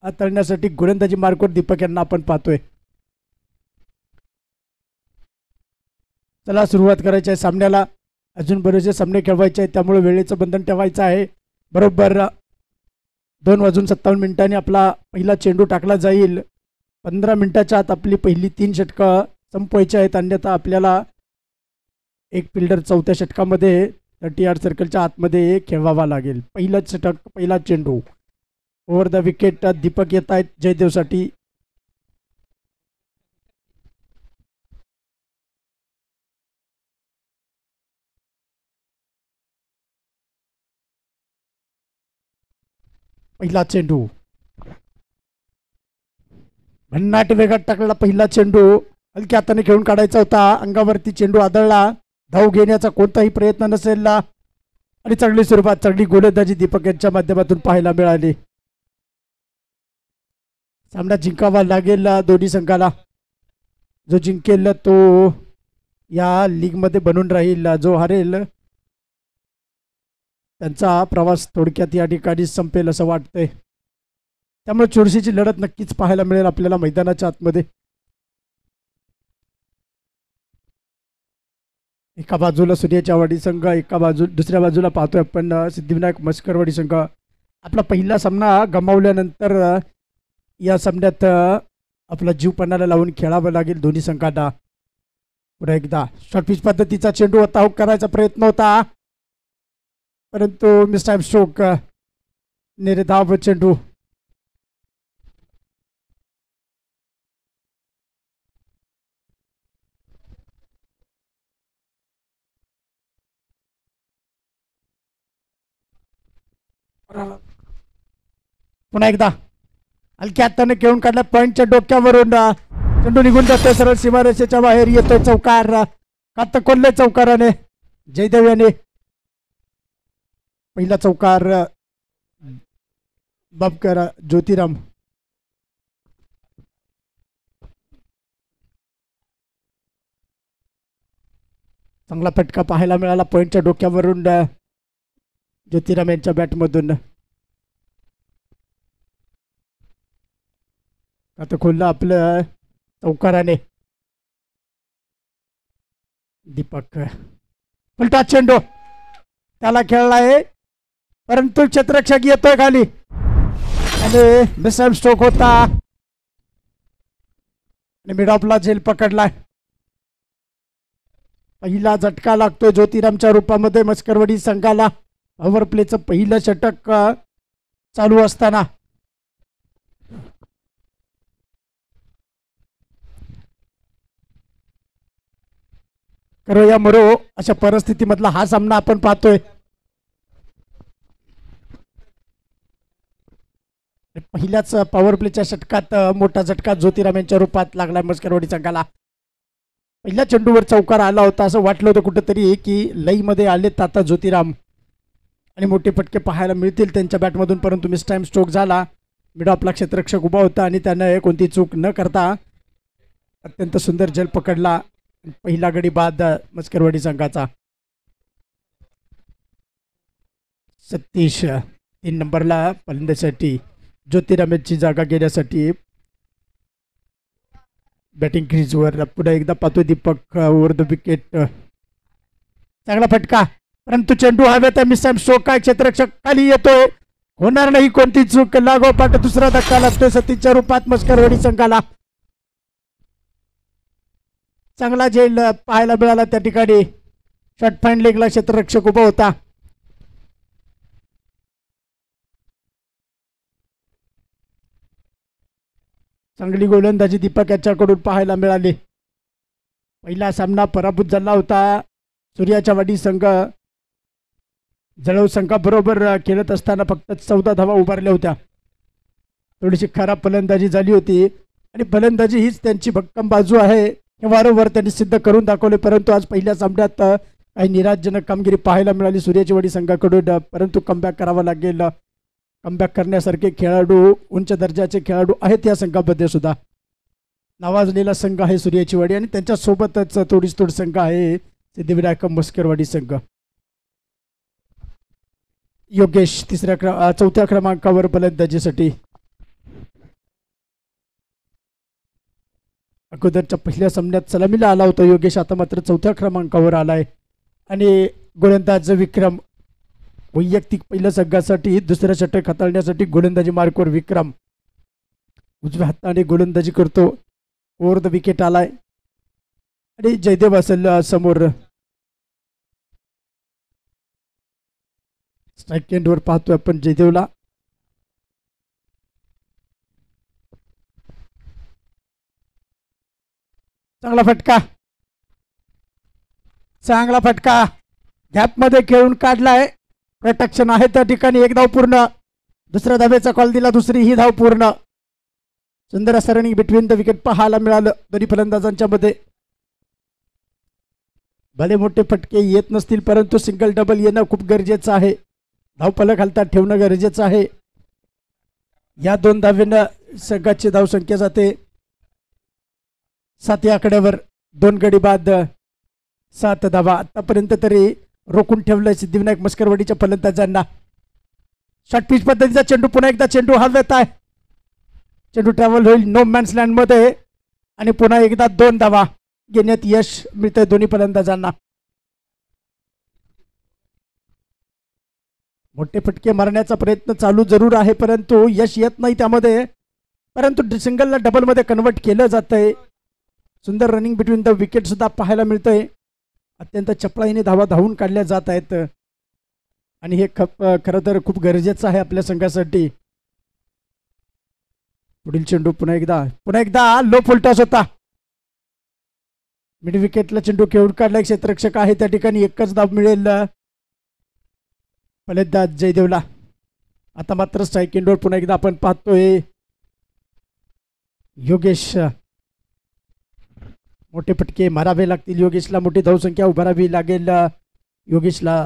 हाताळण्यासाठी गोलंदाजी मार्कवर दीपक यांना आपण पाहतोय. चला सुरुवात करायची आहे सामन्याला. अजून बरेचसे सामने खेळवायचे आहेत, त्यामुळे वेळेचं बंधन ठेवायचं आहे. बरोबर 2:57 आपला पहिला चेंडू टाकला जाईल. 15 मिनिटाच्या आत आपली पहिली 3 षटकं संपवायची आहेत, अन्यथा आपल्याला एक फिल्डर चौथ्या षटकामध्ये 30 यार्ड सर्कलच्या आतमध्ये खेळवावा लागेल. पहिलंच षटक, पहिला चेंडू. ओव्हर द विकेट दीपक येत आहेत जयदेवसाठी. पहिला चेंडू भन्नाट वेगात टाकलेला पहिला चेंडू हलक्या हाताने खेळून काढायचा होता. अंगावरती चेंडू आदळला. धाव घेण्याचा कोणताही प्रयत्न नसेल आणि चांगली स्वरूपात चांगली गोलंदाजी दीपक यांच्या माध्यमातून पाहायला मिळाली. सामना जिंकावा लागेल दोन्ही संघाला. जो जिंकेल तो या लीगमध्ये बनून राहील. जो हारेल त्यांचा प्रवास थोडक्यात या ठिकाणी संपेल असं वाटतंय. त्यामुळे चुरशीची लढत नक्कीच पाहायला मिळेल आपल्याला मैदानाच्या आतमध्ये. एका बाजूला सूर्याच्यावाडी संघ, दुसऱ्या बाजूला पाहतोय आपण सिद्धिविनायक मस्करवाडी संघ. आपला पहिला सामना गमावल्यानंतर या सामन्यात आपला जीव पणाला लावून खेळावं लागेल दोन्ही संघांना. पुन्हा एकदा शॉर्ट पिच पद्धतीचा चेंडू होता, आऊट करायचा प्रयत्न होता, परंतु मिस टाइम स्ट्रोक, निर्धाव चेंडू. पुन्हा एकदा हलक्या हाताने खेळून काढला. पॉईंटच्या डोक्यावरून चेंडू निघून जातोय, सरळ सीमारेषेच्या बाहेर येतोय. चौकार कात कोल्हे चौकाराने जयदेव याने. पहिला चौकार बाबकर ज्योतिराम. चांगला फटका पाहायला मिळाला पॉईंटच्या डोक्यावरून ज्योतिराम यांच्या बॅटमधून. आता खोललं आपलं चौकाराने. दीपक उलटा चेंडू त्याला खेळलाय, परंतु क्षेत्ररक्षक येतोय खाली आणि मिसम स्ट्रोक होता आणि मिड ऑफला झेल पकडलाय. पहिला झटका लागतोय ज्योतिरामच्या रूपामध्ये मस्करवाडी संघाला. पॉवर प्लेचं पहिलं षटक चालू असताना करो या मरो अशा परिस्थितीमधला हा सामना आपण पाहतोय. पहिल्याच पॉवर प्लेच्या षटकात मोठा झटका ज्योतिराम यांच्या रूपात लागला मस्करवाडी संघाला. पहिल्या चेंडूवर चौकार आला होता, असं वाटलं होतं कुठंतरी की लईमध्ये आलेत आता ज्योतिराम आणि मोठे फटके पाहायला मिळतील त्यांच्या बॅटमधून, परंतु मिस टाइम स्ट्रोक झाला. मिड ऑफला क्षेत्ररक्षक उभा होता आणि त्यानं कोणती चूक न करता अत्यंत सुंदर झेल पकडला. पहिला गडी बाद मस्करवाडी संघाचा. सतीश 3 नंबरला फलंदाजीसाठी ज्योतिराम यांची जागा घेण्यासाठी बॅटिंग क्रीजवर. पुन्हा एकदा पाहतोय दीपक ओव्हर द विकेट. चांगला फटका, परंतु चेंडू हवेत. मिस टाइम स्ट्रोक काय, क्षेत्ररक्षक खाली येतोय, होणार नाही कोणती चूक. लागोपाठ दुसरा धक्का लागतोय सतीशच्या रूपात मस्करवाडी संघाला. चांगला झेल पाहायला मिळाला त्या ठिकाणी. शॉर्ट फाईन लेगला क्षेत्ररक्षक उभा होता. चांगली गोलंदाजी दीपक याच्याकडून पाहायला मिळाली. पहिला सामना पराभूत झाला होता. सूर्याच्या वाडी संघ जळव संघाबरोबर खेळत असताना फक्त 14 धावा उभारल्या होत्या. थोडीशी खराब फलंदाजी झाली होती आणि फलंदाजी हीच त्यांची भक्कम बाजू आहे हे वारंवार त्यांनी सिद्ध करून दाखवले. परंतु आज पहिल्या सामन्यात काही निराशजनक कामगिरी पाहायला मिळाली सूर्याची वाडी संघाकडून. परंतु कमबॅक करावा लागेल. कमबॅक करण्यासारखे खेळाडू, उंच दर्जाचे खेळाडू आहेत या संघामध्ये सुद्धा. नावाजलेला संघ आहे सूर्याची वाडी आणि त्यांच्यासोबतच थोडीच थोड संघ आहे सिद्धिविनायक मस्करवाडी संघ. योगेश चौथ्या क्रमांकावर फलंदाजीसाठी. अगोदरच्या पहिल्या सामन्यात सलामीला आला होता योगेश, आता मात्र चौथ्या क्रमांकावर आलाय. आणि गोलंदाज विक्रम वैयक्तिक पहिल्या संघासाठी दुसऱ्या षटक हाताळण्यासाठी गोलंदाजी मार्कवर विक्रम उजव्या हाताने गोलंदाजी करतो. ओव्हर द विकेट आलाय आणि जयदेव असेल समोर. स्ट्राईक एंडवर पाहतोय आपण जयदेवला. चांगला फटका, चांगला फटका गॅपमध्ये खेळून काढलाय. प्रोटेक्शन आहे त्या ठिकाणी. एक धाव पूर्ण. दुसऱ्या धावेचा कॉल दिला, दुसरी ही धाव पूर्ण. सुंदर असं रनिंग बिटवीन द विकेट पाहायला मिळालं दोन्ही फलंदाजांच्या मध्ये. भले मोठे फटके येत नसतील परंतु सिंगल डबल येणं खूप गरजेचं आहे. धावफलक हालतात ठेवणं गरजेचं आहे. या 2 धावेनं संघाची धावसंख्या जाते 7 या आकड्यावर. 2 गडी बाद 7 धावा. आतापर्यंत तरी रोखून ठेवलंय सिद्धिविनायक मस्करवाडीच्या फलंदाजांना. शॉर्ट पिच पद्धतीचा चेंडू, पुन्हा एकदा चेंडू हलवत आहे. चेंडू ट्रॅव्हल होईल नो मॅन्स लँड मध्ये आणि पुन्हा एकदा 2 धावा घेण्यात यश मिळतंय दोन्ही फलंदाजांना. मोठे फटके मारण्याचा प्रयत्न चालू जरूर आहे परंतु यश येत नाही त्यामध्ये. परंतु सिंगलला डबलमध्ये कन्वर्ट केलं जातंय. सुंदर रनिंग बिटवीन द विकेट सुद्धा पाहायला मिळतंय. अत्यंत चपळाईने धावा धावून काढल्या जात आहेत आणि हे खरं तर खूप गरजेचं आहे आपल्या संघासाठी. पुढील चेंडू पुन्हा एकदा लो फुलटॉस होता. मिड विकेटला चेंडू खेळून काढला. एक क्षेत्ररक्षक आहे त्या ठिकाणी. एकच धाव मिळेल फलंदाज जयदेवला. आता मात्र स्ट्राईक एंडवर पुन्हा एकदा आपण पाहतोय योगेश. मोठे फटके मारावे लागतील योगेशला. मोठी धावसंख्या उभारावी लागेल योगेशला.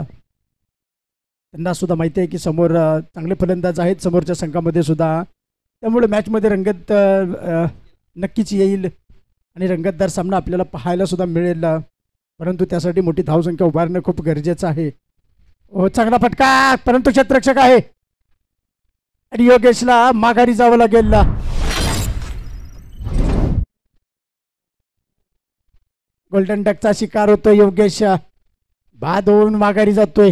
त्यांना सुद्धा माहिती आहे की समोर चांगले फलंदाज आहेत समोरच्या संघामध्ये सुद्धा. त्यामुळे मॅचमध्ये रंगत नक्कीच येईल आणि रंगतदार सामना आपल्याला पाहायला सुद्धा मिळेल. परंतु त्यासाठी मोठी धावसंख्या उभारणं खूप गरजेचं आहे. चांगला फटका परंतु क्षेत्ररक्षक आहे आणि योगेशला माघारी जावं लागेल. गोल्डन डकचा शिकार होतोय योगेश. बाद होऊन माघारी जातोय.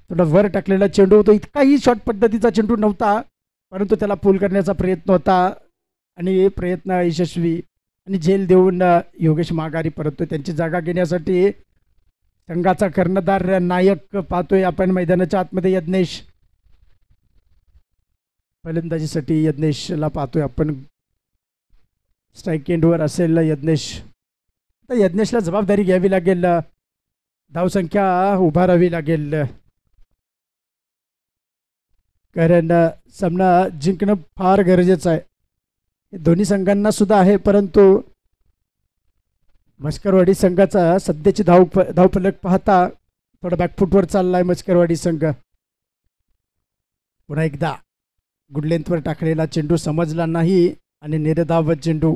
थोडा वर टाकलेला चेंडू होतो. इतकाही शॉर्ट पद्धतीचा चेंडू नव्हता परंतु त्याला पूल करण्याचा प्रयत्न होता आणि प्रयत्न यशस्वी. आणि झेल देऊन योगेश माघारी परततोय. त्यांची जागा घेण्यासाठी संघाचा कर्णधार नायक पाहतोय आपण मैदानाच्या आतमध्ये. यज्ञेश फलंदाजीसाठी यज्ञेशला पाहतोय आपण. स्ट्राईक एंडवर असेल यज्ञेश. तर यज्ञेशला जबाबदारी घ्यावी लागेल. धावसंख्या उभारावी लागेल कारण सामना जिंकणं फार गरजेचं आहे. दोन्ही संघांना सुद्धा आहे परंतु मस्करवाडी संघाचा सध्याची धावफलक पाहता थोडा बॅकफुटवर चाललाय मस्करवाडी संघ. पुन्हा एकदा गुड लेंथवर टाकलेला चेंडू समजला नाही आणि निर्धाव चेंडू.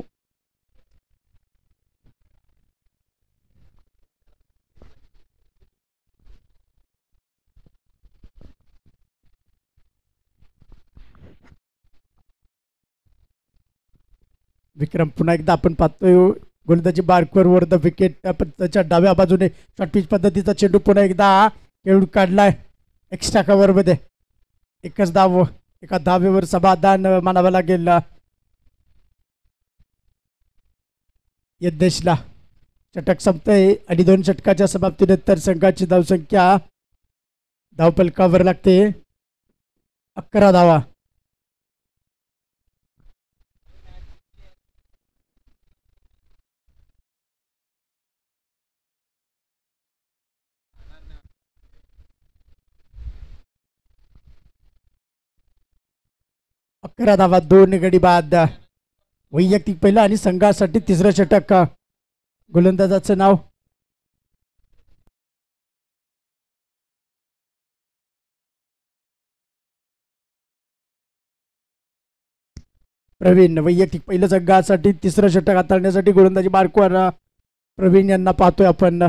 विक्रम पुन्हा एकदा आपण पाहतोय गोलंदाजी बारकर वर द विकेट. त्याच्या डाव्या बाजूने शॉर्ट पिच पद्धतीचा चेंडू पुन्हा एकदा खेळून काढलाय एक्स्ट्रा कव्हर मध्ये. एकच धाव, एका धावेवर समाधान मानावं लागेल यज्ञेशला. षटक संपतंय आणि 2 षटकाच्या समाप्तीनंतर संघाची धावसंख्या धावफलकावर लागते 11 धावा. अकरा धावा 2 गडी बाद. वैयक्तिक पहिला आणि संघासाठी 3रं षटक. गोलंदाजाचं नाव प्रवीण. वैयक्तिक पहिल्या संघासाठी 3रं षटक हाताळण्यासाठी गोलंदाजी मार्कवर प्रवीण यांना पाहतोय आपण.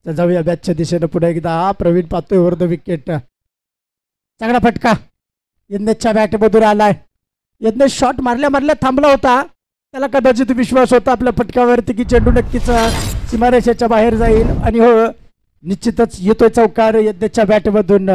तर जाऊया बॅचच्या दिशेनं पुढे एकदा. प्रवीण पाहतोय वर द विकेट. चांगला फटका यज्ञेशच्या बॅटमधून आलाय. यज्ञेश शॉट मारल्या मारल्या थांबला होता. त्याला कदाचित विश्वास होता आपल्या फटक्यावरती की चेंडू नक्कीच सीमारेषेच्या बाहेर जाईल. आणि हो, निश्चितच येतोय चौकार यज्ञेशच्या बॅटमधून.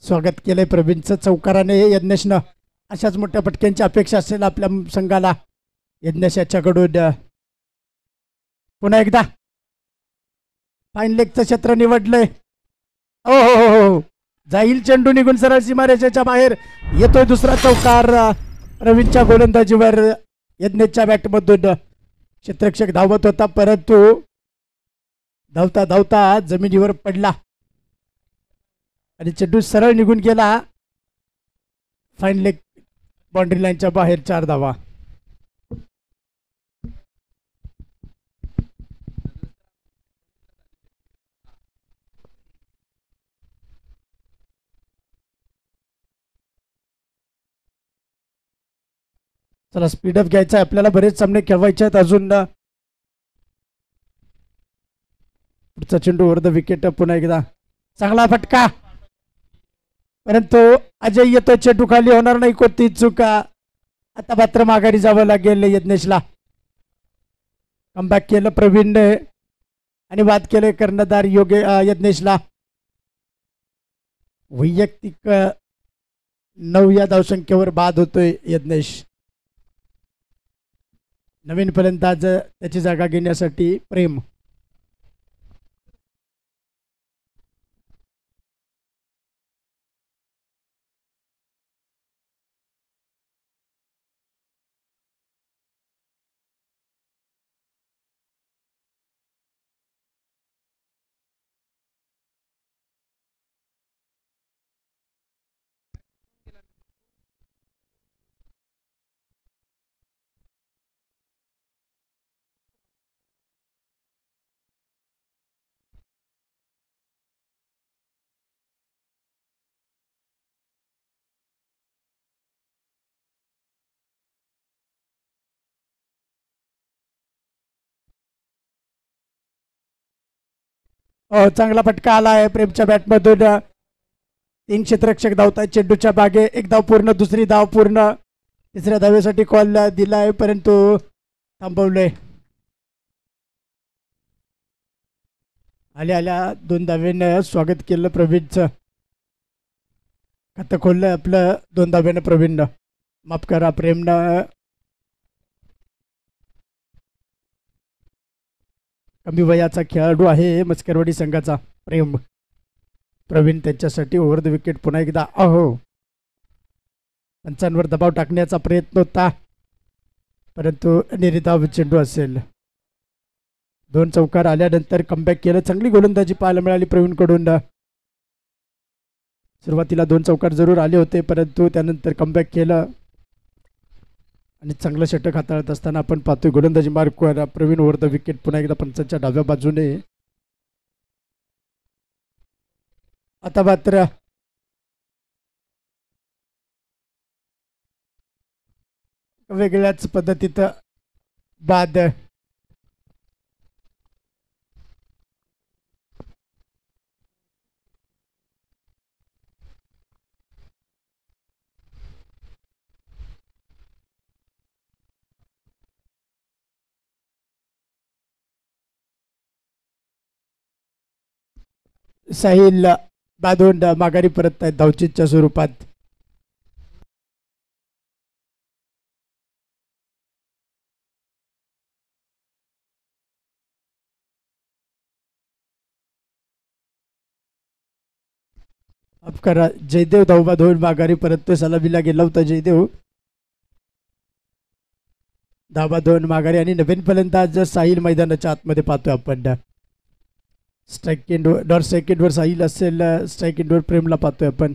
स्वागत केलंय प्रवीणचं चौकाराने यज्ञेशनं. अशाच मोठ्या फटक्यांची अपेक्षा असेल आपल्या संघाला यज्ञेश याच्याकडून. पुन्हा एकदा फाईन लेगचं क्षेत्र निवडलंय. हो हो हो हो, जाईल चेंडू निघून सरळ सीमारेषेच्या बाहेर. येतोय दुसरा चौकार प्रवीणच्या गोलंदाजीवर यज्ञेशच्या बॅटमधून. क्षेत्ररक्षक धावत होता परंतु धावता धावता जमिनीवर पडला आणि चेंडू सरळ निघून गेला. फाईन लेग बाउंड्री लाईनच्या बाहेर 4 धावा. चला स्पीडअप घ्यायचा आहे आपल्याला. बरेच सामने खेळवायचे आहेत अजून. पुढचा चेंडू वर द विकेट. पुन्हा एकदा चांगला फटका परंतु अजय येतो. चेंडू खाली होणार नाही कोणती चुका. आता मात्र माघारी जावं लागेल यज्ञेशला. कमबॅक केलं प्रवीणने आणि बाद केले कर्णधार यज्ञेशला. वैयक्तिक 9 या धावसंख्येवर बाद होतोय यज्ञेश. नवीन फलंदाज त्याची जागा घेण्यासाठी प्रेम. चांगला फटका आला आहे प्रेमच्या बॅटमधून. 3 क्षेत्ररक्षक धावतात चेंडूच्या बागे. 1 धाव पूर्ण, दुसरी धाव पूर्ण. तिसऱ्या धावेसाठी कॉल दिलाय परंतु थांबवले. आल्या आल्या 2 धावेनं स्वागत केलं प्रवीणचं. खातं खोललं आपलं 2 धावेनं प्रवीणनं. माफ करा प्रेमनं. कमी वयाचा खेळाडू आहे मस्करवाडी संघाचा प्रेम. प्रवीण त्यांच्यासाठी ओव्हर द विकेट. पुन्हा एकदा अहो, पंचांवर दबाव टाकण्याचा प्रयत्न होता परंतु निर्धाव चेंडू असेल. 2 चौकार आल्यानंतर कमबॅक केलं. चांगली गोलंदाजी पाहायला मिळाली प्रवीणकडून. सुरुवातीला 2 चौकार जरूर आले होते परंतु त्यानंतर कमबॅक केलं आणि चांगलं षटक हाताळत असताना आपण पाहतोय गोलंदाजी मार्कवर प्रवीण ओव्हर द विकेट. पुन्हा एकदा पंचांच्या डाव्या बाजूने. आता मात्र वेगळ्याच पद्धतीत बाद. साहिल बांधून माघारी परत आहेत धावचीच्या स्वरूपात. माफ करा, जयदेव धावबा धोन माघारी परततोय. सलामीला गेला होता जयदेव. धाबा 2 माघारी आणि नवीन फलंदाज साहिल मैदानाच्या आतमध्ये पाहतोय आपण. स्ट्राईक एंडवर स्ट्राईक एंडवर साहिल असेल. स्ट्राईक एंडवर प्रेमला पाहतोय आपण.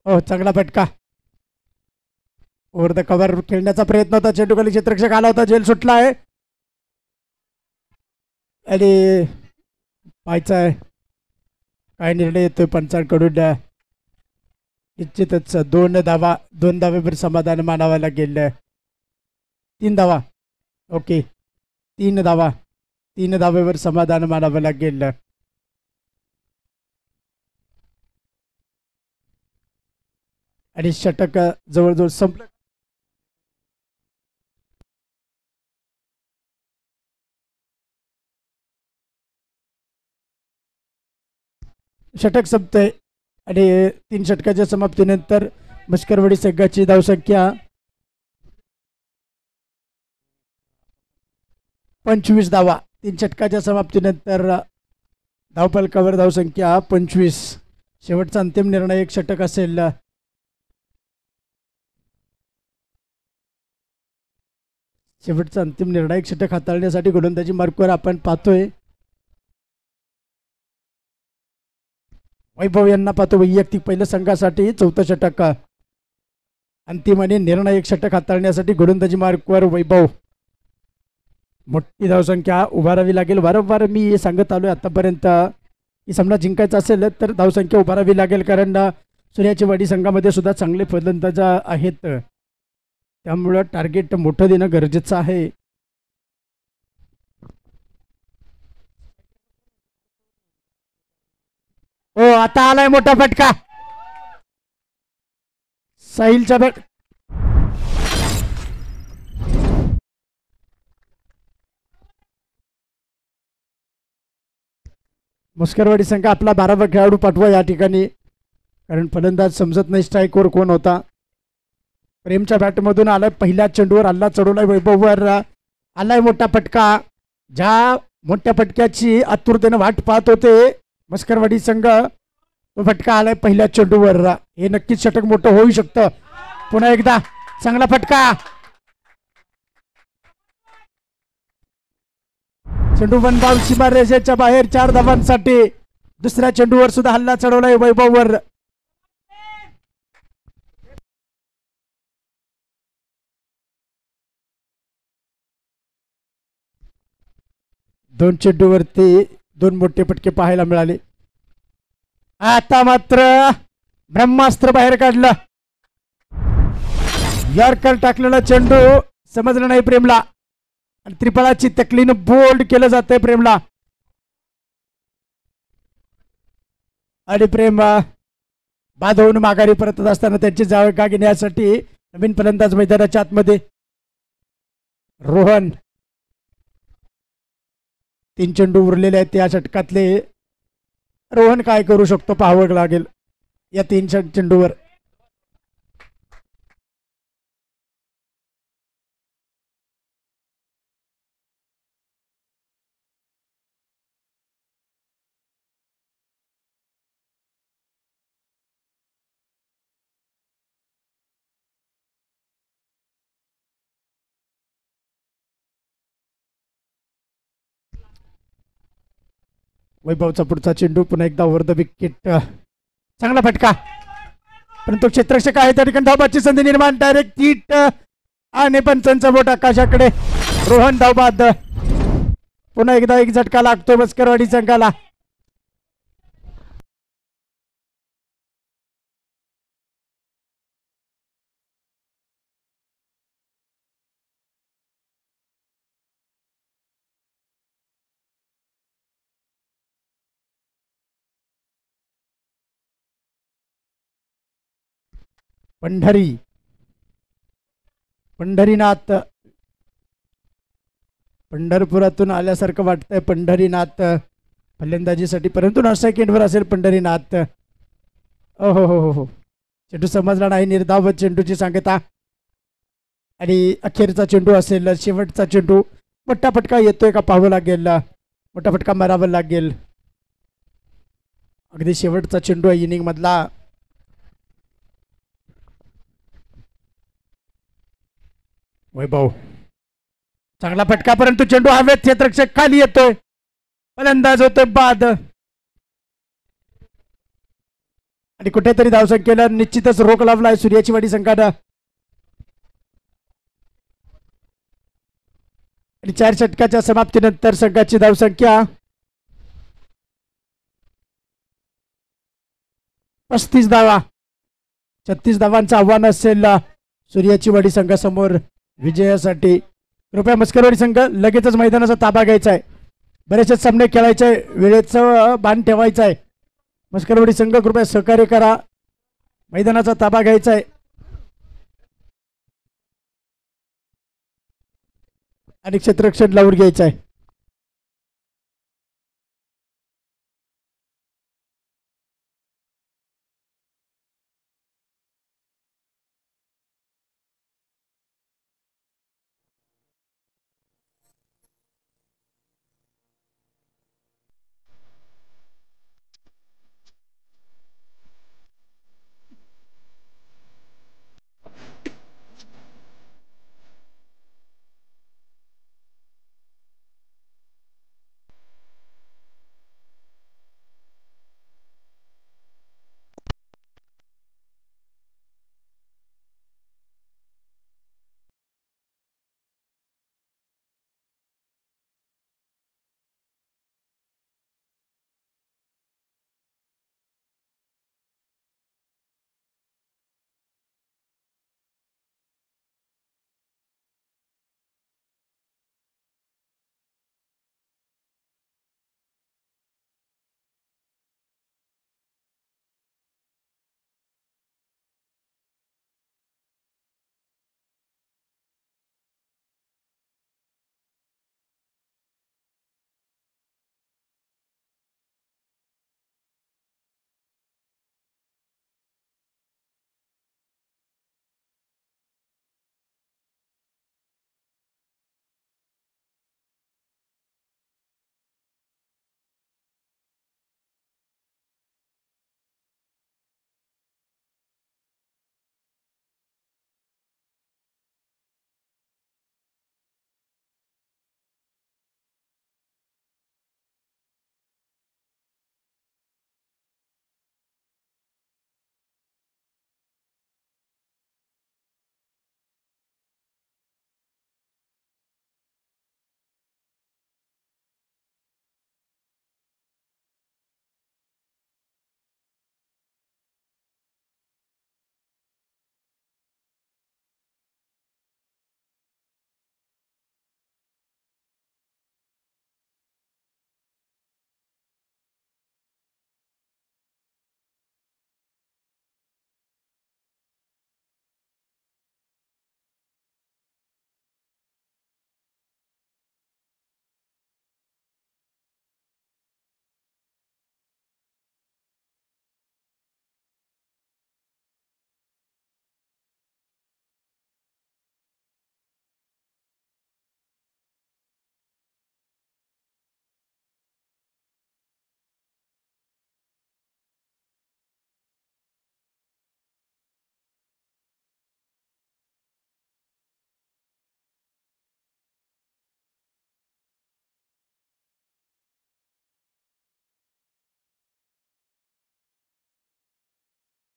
हो, चांगला फटका. ओव्हर द कव्हर खेळण्याचा प्रयत्न होता, चेंडू खाली क्षेत्ररक्षक आला होता, झेल सुटला आहे आणि पाहायचं आहे काय निर्णय येतोय पंचांकडून. निश्चितच 2 धावा, 2 धावेवर समाधान मानावं लागेल. 3 धावा, ओके, 3 धावा, 3 धावेवर समाधान मानावं लागेल. आणि षटक जवळजवळ संपलं. षटक संपतंय आणि 3 षटकाच्या समाप्तीनंतर मस्करवाडी संघाची धावसंख्या 25 धावा. 3 षटकाच्या समाप्तीनंतर धावफलकावर धावसंख्या 25. शेवटचा अंतिम निर्णय 1 षटक असेल. शेवटचा अंतिम निर्णायक षटक हाताळण्यासाठी गोलंदाजी मार्कवर आपण पाहतोय वैभव यांना पाहतो. वैयक्तिक पहिल्या संघासाठी 4थं षटक. अंतिम आणि निर्णायक षटक हाताळण्यासाठी गोलंदाजी मार्कवर वैभव. मोठी धावसंख्या उभारावी लागेल. वारंवार मी सांगत आलोय आतापर्यंत की सामना जिंकायचा असेल तर धावसंख्या उभारावी लागेल, कारण सूर्याची वाडी संघामध्ये सुद्धा चांगले फलंदाज आहेत, त्यामुळं टार्गेट मोठं देणं गरजेचं आहे. हो, आता आलाय मोठा फटका साहिलच्या बॅट. मुस्करवाडी संघ आपला 12वा खेळाडू पाठवा या ठिकाणी, कारण फलंदाज समजत नाही स्ट्राईकवर कोण होता. प्रेमच्या बॅटमधून आलाय, पहिल्या चेंडूवर हल्ला चढवलाय वैभववर. आलाय मोठा फटका. ज्या मोठ्या फटक्याची आतुरतेने वाट पाहत होते मस्करवाडी संघ, तो फटका आलाय पहिल्या चेंडूवर. हे नक्कीच षटक मोठं होऊ शकतं. पुन्हा एकदा चांगला फटका. चेंडू बनबाव सीमारेषेच्या बाहेर 4 धावांसाठी. दुसऱ्या चेंडूवर सुद्धा हल्ला चढवलाय वैभववर. दोन चेंडूवरती 2 मोठे फटके पाहायला मिळाले. आता मात्र ब्रह्मास्त्र बाहेर काढलं. यॉर्कर टाकलेला चेंडू समजला नाही प्रेमला, आणि त्रिफळाची तकलीनं बोल्ड केलं जातंय प्रेमला. आणि प्रेम बाद होऊन माघारी परतत असताना त्यांची जागा घेण्यासाठी नवीन फलंदाज मैदानाच्या आतमध्ये. रोहन. 3 चेंडू उरलेले आहेत त्या षटकातले. रोहन काय करू शकतो पाहावं लागेल या 3 चेंडूवर. वैभवचा पुढचा चेंडू पुन्हा एकदा ओव्हर द विकेट. चांगला फटका, परंतु क्षेत्ररक्षक आहे त्या ठिकाणी धावबाची संधी निर्माण. डायरेक्ट हिट आणि पंचांचा बोट आकाशाकडे. रोहन धावबाद. पुन्हा एकदा एक झटका लागतोय मस्करवाडी संघाला. पंढरीनाथ. पंढरपुरातून आल्यासारखं वाटतंय पंढरीनाथ फलंदाजीसाठी, परंतु नॉट सेकंडवर असेल पंढरीनाथ. हो हो हो हो, चेंडू समजला नाही. निर्धाव चेंडूची सांगता, आणि अखेरचा चेंडू असेल, शेवटचा चेंडू. मोठा फटका येतोय का पाहावं लागेल. मोठा फटका मारावा लागेल. अगदी शेवटचा चेंडू आहे इनिंग मधला. वैभव. चांगला फटका, परंतु चेंडू हवेत. क्षेत्ररक्षक खाली येतोय. फलंदाज होतोय बाद. आणि कुठेतरी धावसंख्येला निश्चितच रोख लावलाय सूर्याची वाडी संघानं. आणि 4 षटकाच्या समाप्तीनंतर संघाची धावसंख्या 35 धावा. 36 धावांचं आव्हान असेल सूर्याची वाडी संघासमोर विजयासाठी. कृपया मस्करवाडी संघ लगेचच मैदानाचा ताबा घ्यायचा आहे. बरेचसे सामने खेळायचे आहे, वेळेचं भान ठेवायचं आहे. मस्करवाडी संघ कृपया सहकार्य करा, मैदानाचा ताबा घ्यायचा आहे. आणि क्षेत्ररक्षण लावून घ्यायचं आहे.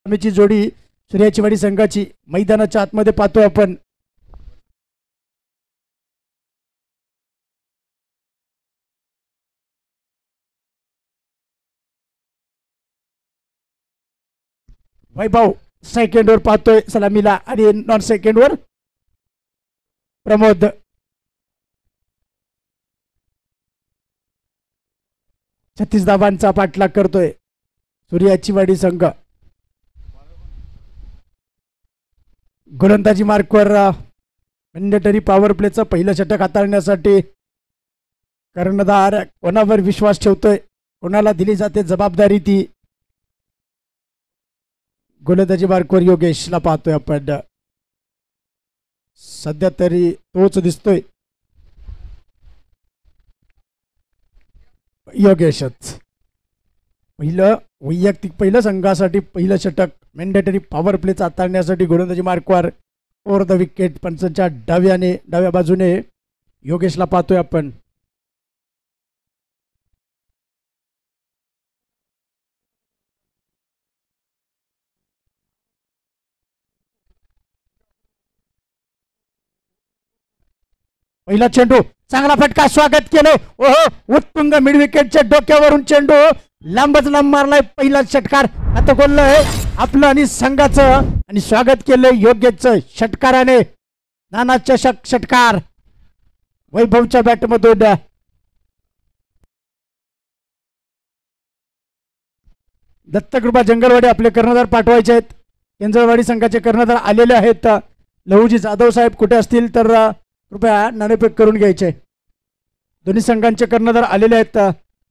आम्हीची जोडी सूर्याची वाडी संघाची मैदानाच्या आतमध्ये पाहतोय आपण. वैभव सेकंड वर पाहतोय सलामीला आणि नॉन सेकंड वर प्रमोद. 36 धावांचा पाठलाग करतोय सूर्याची वाडी संघ. गोलंदाजी मार्कवर मॅन्डेटरी पॉवर प्लेचं पहिलं षटक हाताळण्यासाठी कर्णधार कोणावर विश्वास ठेवतोय, कोणाला दिली जाते जबाबदारी ती. गोलंदाजी मार्कवर योगेशला पाहतोय आपण. सध्या तरी तोच दिसतोय योगेशच. पहिलं वैयक्तिक पहिलं संघासाठी पहिलं षटक मॅन्डेटरी पॉवर प्लेचा हाताळण्यासाठी गोलंदाजी मार्कवर ओव्हर द विकेट पंचांच्या डाव्या बाजूने योगेशला पाहतोय आपण. पहिला चेंडू चांगला फटका स्वागत केले. ओहो उत्तुंग मिड विकेटच्या डोक्यावरून चेंडू लांबच लांब मारलाय. पहिला षटकार आता बोललोय आपलं आणि संघाचं आणि स्वागत केलंय योग्यच षटकाराने. नाना चषक षटकार वैभवच्या बॅटमधून. दत्तकृपा जंगलवाडी आपले कर्णधार पाठवायचे आहेत. केंजळवाडी संघाचे कर्णधार आलेले आहेत. लहूजी जाधव साहेब कुठे असतील तर कृपया नाणेफेक करून घ्यायचे. दोन्ही संघांचे कर्णधार आलेले आहेत.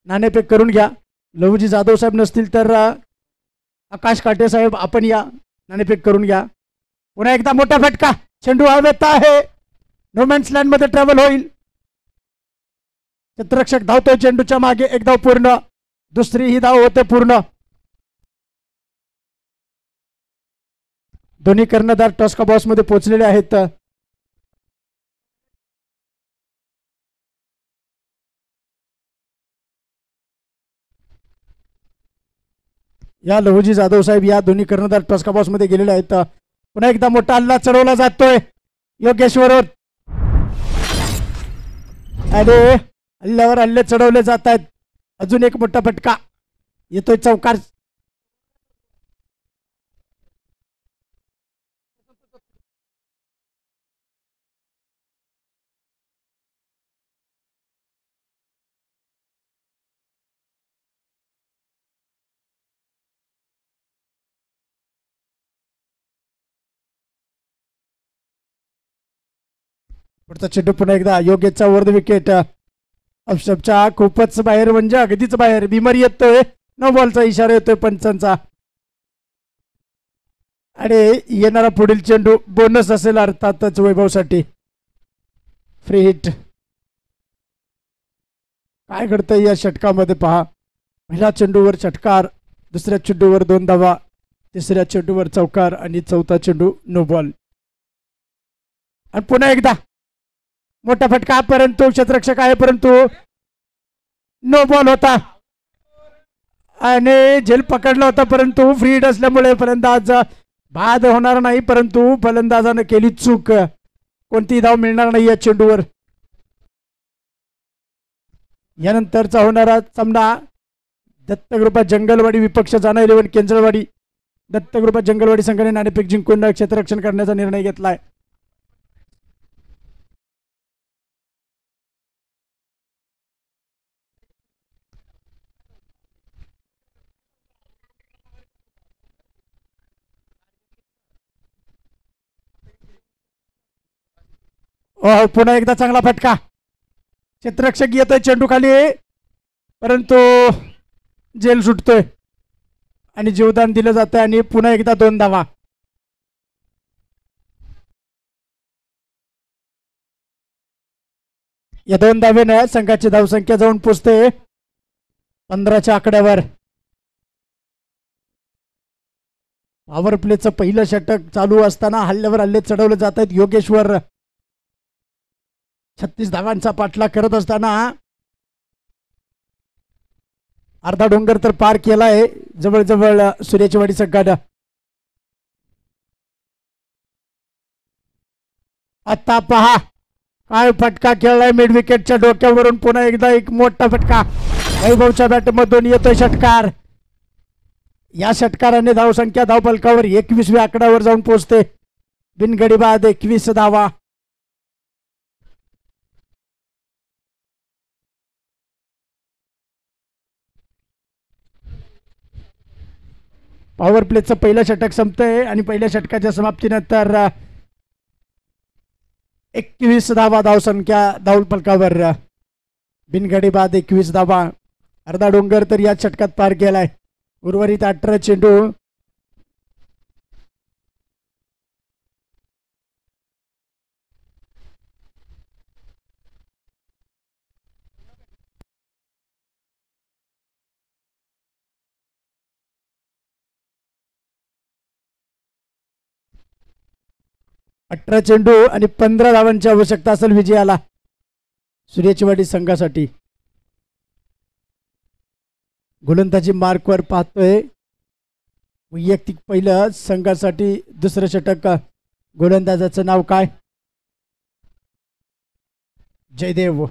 नाणेफेक करून घ्या. लहूजी जाधव साहेब नसतील तर आकाश काटे साहेब आपण या, नाणेफेक करून घ्या. पुन्हा एकदा मोठा फटका चेंडू हवेत आहे. नोमॅन्स लँड मध्ये ट्रॅव्हल होईल. क्षेत्ररक्षक धावतोय चेंडूच्या मागे. एक धाव पूर्ण. दुसरी ही धाव होते पूर्ण. दोन्ही कर्णधार टॉस्का बॉक्स मध्ये पोहोचलेले आहेत. या लहूजी जाधव साहेब या दोन्ही कर्णधार टॉस्का बॉक्स मध्ये गेलेले आहेत. पुन्हा एकदा मोठा हल्ला चढवला जातोय योगेश्वरवर. अरे हल्ल्यावर हल्ले चढवले जात आहेत. अजून एक मोठा फटका येतोय चौकार. पुढचा चेंडू पुन्हा एकदा योग्यचा वर्ध विकेट. अफशपच्या खूपच बाहेर म्हणजे अगदीच बाहेर. बिमारी येतोय. नो बॉलचा इशारा येतोय पंचांचा. अरे येणारा पुढील चेंडू बोनस असेल अर्थातच वैभवसाठी. Free hit. काय घडतंय या षटकामध्ये पहा. पहिल्या चेंडूवर षटकार, दुसऱ्या चेंडूवर 2 धावा, तिसऱ्या चेंडूवर चौकार आणि चौथा चेंडू नो बॉल. आणि पुन्हा एकदा मोठा फटका परंतु क्षेत्ररक्षक आहे परंतु नो बॉल होता आणि झेल पकडला होता परंतु फ्री हिट असल्यामुळे फलंदाज बाद होणार नाही. परंतु फलंदाजाने केली चूक. कोणतीही धाव मिळणार नाही या चेंडूवर. यानंतरचा होणारा सामना दत्तकृपा जंगलवाडी विपक्ष जाना 11 केंजळवाडी. दत्तकृपा जंगलवाडी संघाने नाणेफेक जिंकून क्षेत्ररक्षण करण्याचा निर्णय घेतलाय. पुन्हा एकदा चांगला फटका. क्षेत्ररक्षक येतोय चेंडू खाली परंतु जेल सुटतोय आणि जीवदान दिलं जातं आणि पुन्हा एकदा 2 धावा. या 2 धावेने संघाची धावसंख्या जाऊन पोचते 15च्या आकड्यावर. पॉवर प्लेचं पहिलं षटक चालू असताना हल्ल्यावर हल्ले चढवले जात आहेत. योगेश्वर 36 धावांचा पाठलाग करत असताना अर्धा डोंगर तर पार केलाय जवळजवळ सूर्याची वाडी संघानं. आता पहा काय फटका खेळलाय मिड विकेटच्या डोक्यावरून. पुन्हा एकदा एक मोठा फटका वैभवच्या बॅटमधून येतोय षटकार. या षटकाराने धावसंख्या धावफलकावर 21व्या आकड्यावर जाऊन पोहोचते. बिनगडी बाद 21 धावा. पॉवर प्लेचं पहिलं षटक संपतंय आणि पहिल्या षटकाच्या समाप्तीनंतर 21 धावा धावसंख्या धावफलकावर. बिनगडी बाद 21 धावा. अर्धा डोंगर तर या षटकात पार केलाय. उर्वरित 18 चेंडू. अठरा चेंडू आणि 15 धावांची आवश्यकता असेल विजयाला सूर्याची वाडी संघासाठी. गोलंदाजी मार्कवर पाहतोय. वैयक्तिक पहिलं संघासाठी दुसरं षटक. गोलंदाजाचं नाव काय? जयदेव.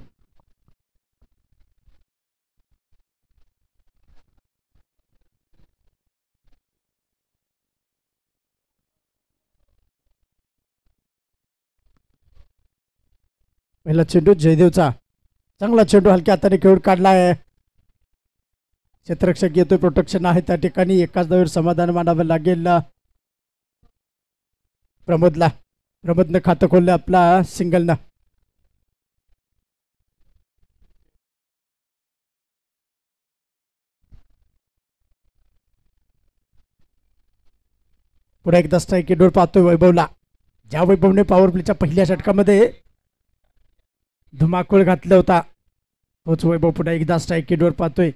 पहिला चेंडू जयदेवचा, चांगला चेंडू हलक्या हाताने खेळून काढला आहे. क्षेत्ररक्षक येतोय, प्रोटेक्शन आहे त्या ठिकाणी. एकाच धावेवर समाधान मानावं लागेल प्रमोदला. प्रमोदनं खातं खोललं आपला सिंगलनं. पुढे एकदा स्ट्राईक एंडवर पाहतोय वैभवला. ज्या वैभवने पॉवर प्लेच्या पहिल्या षटकामध्ये धुमाकूळ घातला होता, तोच वैभव पुन्हा एकदा स्ट्राईक एंडवर पाहतोय.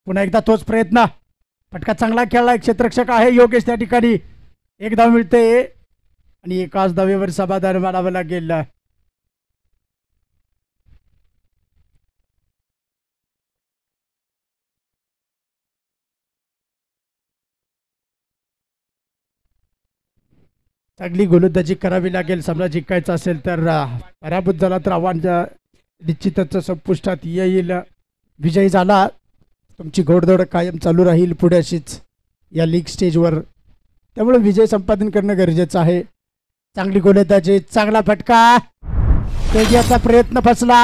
पुन्हा एकदा तोच प्रयत्न. फटका चांगला खेळला, क्षेत्ररक्षक आहे योगेश त्या ठिकाणी. एक धाव मिळते आणि एकाच धावेवर समाधान मानावं लागेल. चांगली गोलंदाजी करावी लागेल सामना जिंकायचा असेल तर. पराभूत झाला तर आव्हान निश्चितच संपुष्टात येईल. विजयी झाला, तुमची घोडदौड कायम चालू राहील पुढे अशीच या लीग स्टेजवर. त्यामुळे विजय संपादन करणं गरजेचं आहे. चांगली गोलंदाजी, चांगला फटका, तेजाचा प्रयत्न फसला.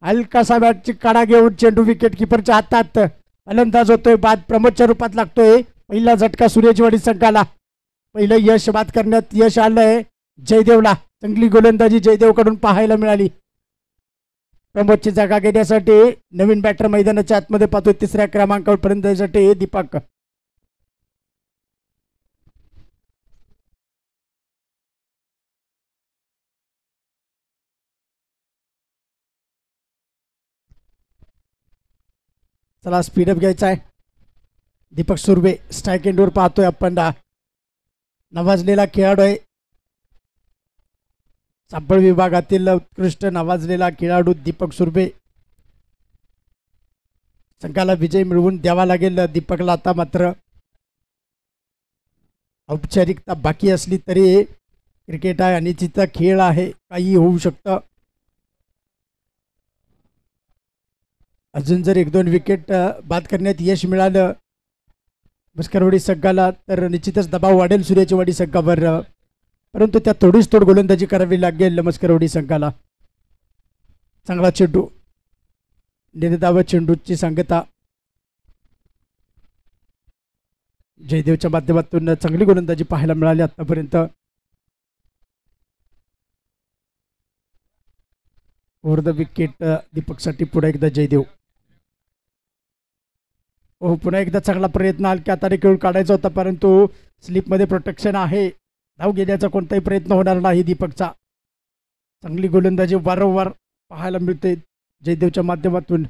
हलकासा बॅटची काढा घेऊन चेंडू विकेट किपरच्या हातात. फलंदाज होतोय, बाद प्रमोदच्या रूपात लागतोय. पहिला झटका सूर्यजीवाडी संघाला. पहिलं यश बाद करण्यात यश आलंय जयदेवला. चांगली गोलंदाजी जयदेवकडून पाहायला मिळाली. प्रमोदची जागा घेण्यासाठी नवीन बॅटर मैदानाच्या आतमध्ये पाहतोय. तिसऱ्या क्रमांकावर फलंदाजीसाठी दीपक. चला स्पीडअप घ्यायचा आहे. दीपक सुर्वे स्ट्राईक एंडवर पाहतोय आपण. नावाजलेला खेळाडू आहे, सापळ विभागातील उत्कृष्ट नावाजलेला खेळाडू दीपक सुर्वे. संघाला विजय मिळवून द्यावा लागेल दीपकला. आता मात्र औपचारिकता बाकी असली तरी क्रिकेट आहे आणि तिचा खेळ आहे, काही होऊ शकतं. अजून जर 1-2 विकेट बाद करण्यात यश मिळालं मस्करवाडी संघाला तर निश्चितच दबाव वाढेल सूर्यजीवाडी संघावर. परंतु त्या थोडीच तोड गोलंदाजी करावी लागेल मस्करवाडी संघाला. चांगला चेंडू, निर्धाव चेंडूची सांगता. जयदेवच्या माध्यमातून चांगली गोलंदाजी पाहायला मिळाली आतापर्यंत. ओव्हर द विकेट दीपकसाठी पुढे एकदा जयदेव. हो, पुन्हा एकदा चांगला प्रयत्न हलक्या हाताने खेळून काढायचा होता, परंतु स्लिपमध्ये प्रोटेक्शन आहे. धाव घेण्याचा कोणताही प्रयत्न होणार नाही दीपकचा. चांगली गोलंदाजी वारंवार पाहायला मिळते जयदेवच्या माध्यमातून.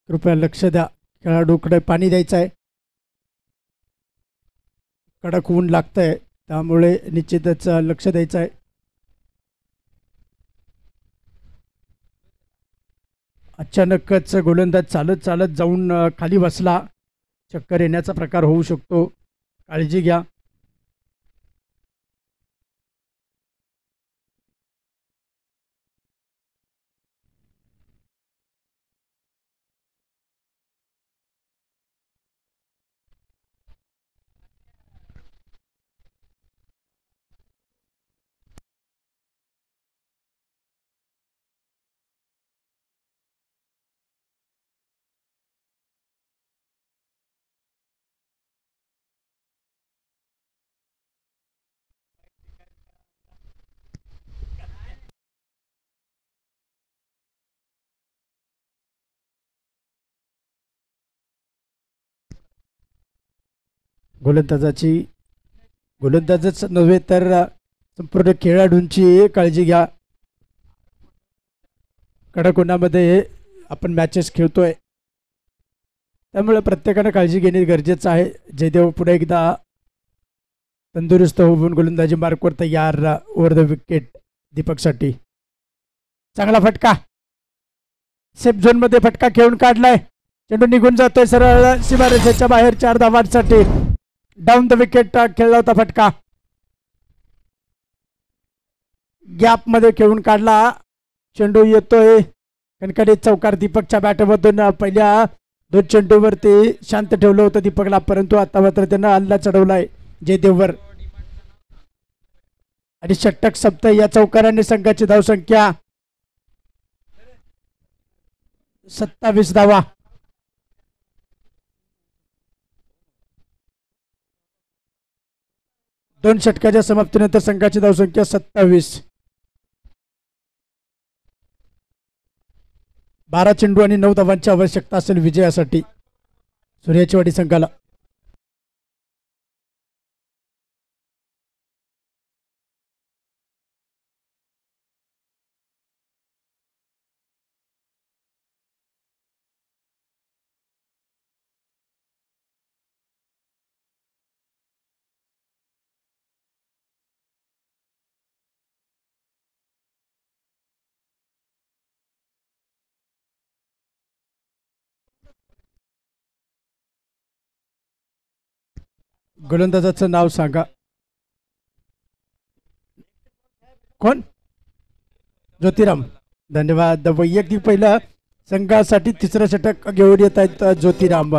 कृपया लक्ष द्या, खेळाडूकडे पाणी द्यायचं आहे. कडक ऊन लागतंय त्यामुळे निश्चितच लक्ष द्यायचं आहे. अचानकच गोलंदाज चालत चालत जाऊन खाली बसला, चक्कर येण्याचा प्रकार होऊ शकतो, काळजी घ्या. गोलंदाजच नव्हे तर संपूर्ण खेळाडूंची काळजी घ्या. कडक उन्हामध्ये आपण मॅचेस खेळतोय त्यामुळे प्रत्येकाने काळजी घेणे गरजेचं आहे. जयदेव पुढे एकदा तंदुरुस्त होऊन गोलंदाजी मार्कवर तयार ओव्हर द विकेट दीपकसाठी. चांगला फटका, सेफ झोन मध्ये फटका खेळून काढलाय. चेंडू निघून जातोय सरळ सीमारेषेच्या बाहेर 4 धावांसाठी. डाऊन द विकेट खेळला होता फटका, गॅप मध्ये खेळून काढला. चेंडू येतोय कणकणी चौकार. दीपकच्या बॅटमधून पहिल्या 2 चेंडूवरती शांत ठेवलं होतं दीपकला, परंतु आता मात्र त्यानं हल्ला चढवलाय जयदेववर. आणि षटक सप्त या चौकाराने संघाची धावसंख्या 27 धावा. दोन षटकाच्या समाप्तीनंतर संघाची धावसंख्या 27. 12 चेंडू आणि 9 धावांची आवश्यकता असेल विजयासाठी सूर्याची वाडी संघाला. गोलंदाजाचं नाव सांगा. कोण? ज्योतिराम. धन्यवाद. वैयक्तिक पहिला संघासाठी 3रं षटक घेऊन येत आहेत ज्योतिराम.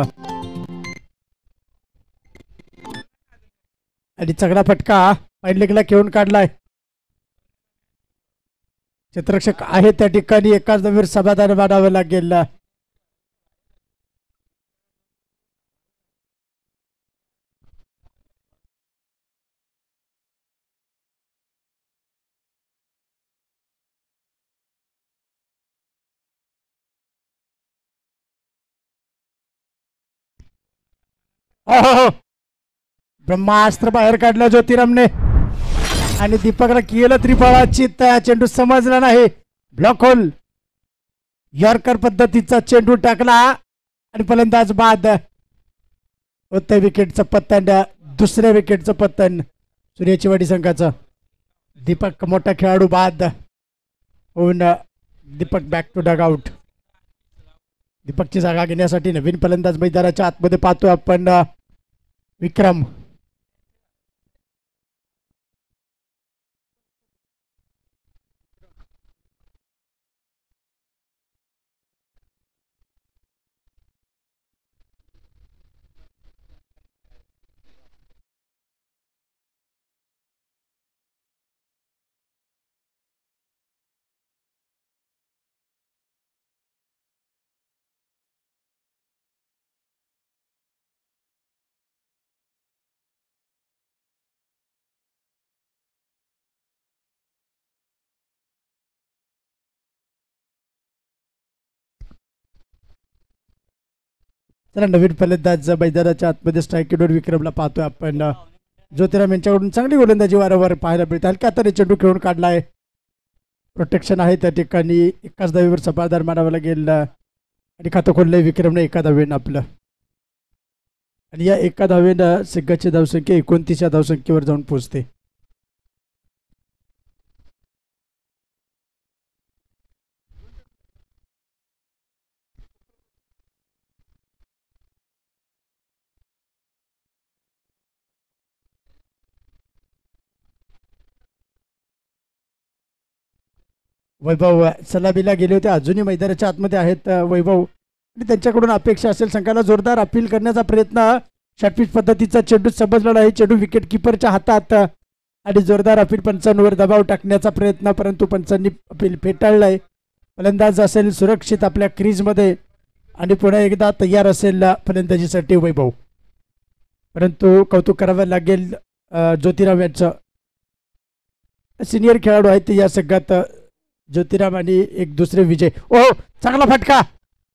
आणि चांगला फटका पहिलेला खेळून काढलाय. क्षेत्ररक्षक आहे त्या ठिकाणी एकाच धावेवर समाधान मानावं लागेल. हो, ब्रह्मास्त्र बाहेर काढलं ज्योतिरामने आणि दीपकला केलं त्रिफळाची. चेंडू समजला नाही. Block hole. यॉर्कर पद्धतीचा चेंडू टाकला आणि फलंदाज बाद होतं. विकेटचं पतन, 2ऱ्या विकेटचं पतन सूर्याची वाडी संघाचं. दीपक मोठा खेळाडू बाद होऊन Deepak back to dugout. दीपकची जागा घेण्यासाठी नवीन फलंदाज मैदानाच्या आतमध्ये पाहतोय आपण. विक्रम. चला नवीन फलंदाज मैदानाच्या आतमध्ये स्ट्राईकवर विक्रमला पाहतोय आपण. ज्योतिराम यांच्याकडून चांगली गोलंदाजी वारंवार पाहायला मिळते. हलक्या हाताने चेंडू खेळून काढलाय. प्रोटेक्शन आहे त्या ठिकाणी. एकाच धावेवर समाधान मानावं लागेल आणि खातं खोललंय विक्रमने एका धावेनं आपलं. आणि या एका धावेनं संघाची धावसंख्या 29 या धावसंख्येवर जाऊन पोहोचते. वैभव सलामीला गेले होते, अजूनही मैदानाच्या आतमध्ये आहेत वैभव. आणि त्यांच्याकडून अपेक्षा असेल संघाला जोरदार अपील करण्याचा प्रयत्न. शॉर्टपिच पद्धतीचा चेंडू समजला नाही. चेंडू विकेट किपरच्या हातात आणि जोरदार अपील. पंचांवर दबाव टाकण्याचा प्रयत्न, परंतु पंचांनी अपील फेटाळलंय. फलंदाज असेल सुरक्षित आपल्या क्रीजमध्ये आणि पुन्हा एकदा तयार असेल फलंदाजीसाठी वैभव. परंतु कौतुक करावं लागेल ज्योतिराम यांचं. सिनियर खेळाडू आहेत या संघात ज्योतिराम आणि एक दुसरे विजय. ओ चांगला फटका,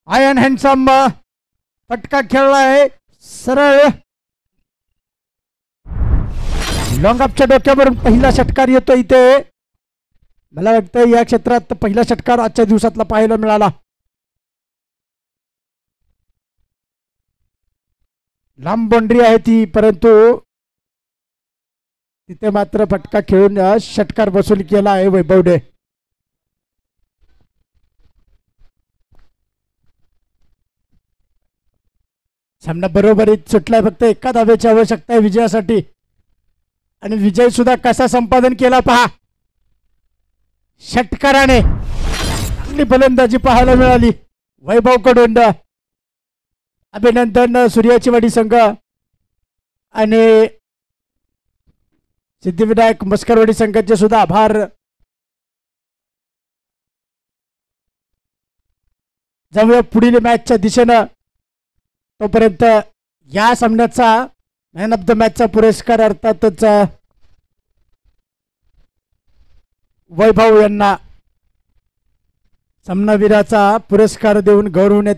आयन हँडसम फटका खेळलाय सरळ लॉंग अपच्या डोक्यावरून. पहिला षटकार येतो इथे. मला वाटतं या क्षेत्रात पहिला षटकार आजच्या दिवसातला पाहायला मिळाला. लांब बाउंड्री आहे ती, परंतु तिथे मात्र फटका खेळून षटकार वसूल केला आहे वैभवने. सामना बरोबरीत सुटलाय. फक्त एका धावेची आवश्यकता आहे विजयासाठी आणि विजय सुद्धा कसा संपादन केला पहा. षटकाराने चांगली फलंदाजी पाहायला मिळाली वैभव कडून. अभिनंदन सूर्याची वाडी संघ आणि सिद्धिविनायक मस्करवाडी संघाचे सुद्धा आभार. जाऊया पुढील मॅचच्या दिशेनं. तोपर्यंत या सामन्याचा मॅन ऑफ द मॅचचा पुरस्कार अर्थातच वैभव यांना सामनावीराचा पुरस्कार देऊन गौरवण्यात